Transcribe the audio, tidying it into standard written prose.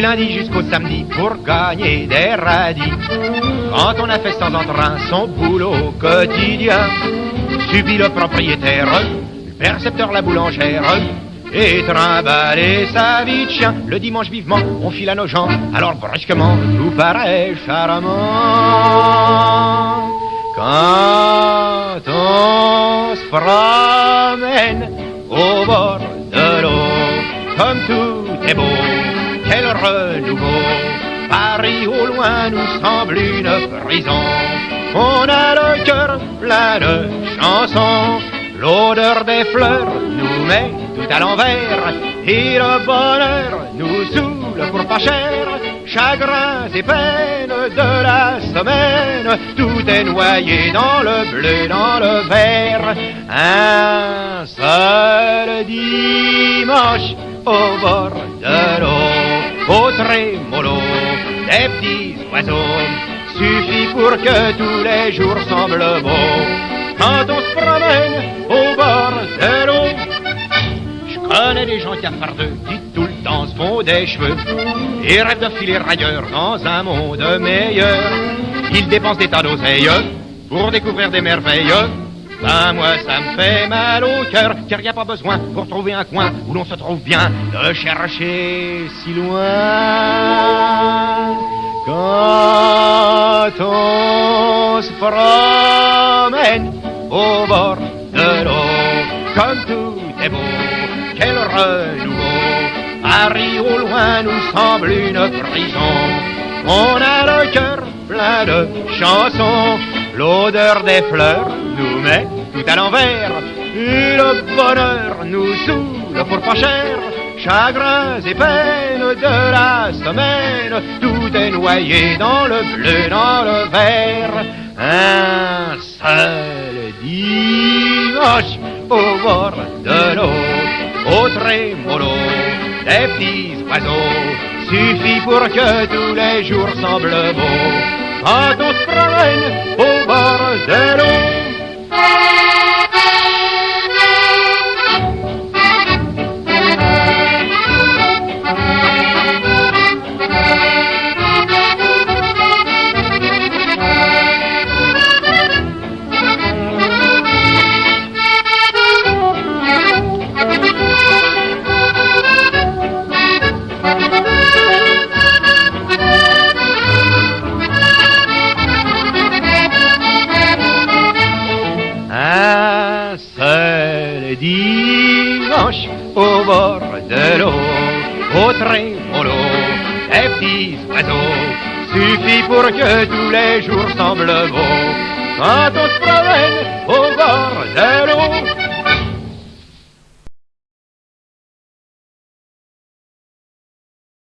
lundi jusqu'au samedi pour gagner des radis. Quand on a fait sans entrain son boulot quotidien, subit le propriétaire, le percepteur, la boulangère, et trimballer sa vie de chien. Le dimanche vivement, on file à nos gens, alors brusquement, tout paraît charmant. Quand on se promène au bord de l'eau, comme tout est beau, quel renouveau. Paris au loin nous semble une prison. On a le cœur plein de chansons. L'odeur des fleurs nous met tout à l'envers. Et le bonheur nous saoule pour pas cher. Chagrins et peines de la semaine, tout est noyé dans le bleu, dans le vert. Un seul dimanche au bord de l'eau, au trémolo des petits oiseaux, suffit pour que tous les jours semblent beaux. Quand on se promène au bord de l'eau, je connais des gens cafardeux qui tout le temps se font des cheveux et rêvent de filer ailleurs dans un monde meilleur. Ils dépensent des tas d'oseilles pour découvrir des merveilles. Ben moi ça me fait mal au cœur, car y a pas besoin pour trouver un coin où l'on se trouve bien de chercher si loin. Quand on se promène au bord de l'eau, comme tout est beau, quel renouveau. Paris au loin nous semble une prison. On a le cœur plein de chansons. L'odeur des fleurs nous met tout à l'envers. Et le bonheur nous saoule pour pas cher. Chagrins et peines de la semaine, tout est noyé dans le bleu, dans le vert. Un seul dimanche au bord de l'eau, au trémolo des petits oiseaux, suffit pour que tous les jours semblent beaux. Quand on se promène au bord de l'eau. Un seul dimanche au bord de l'eau, au trémolo des petits oiseaux, suffit pour que tous les jours semblent beaux. Quand on se promène au bord de l'eau.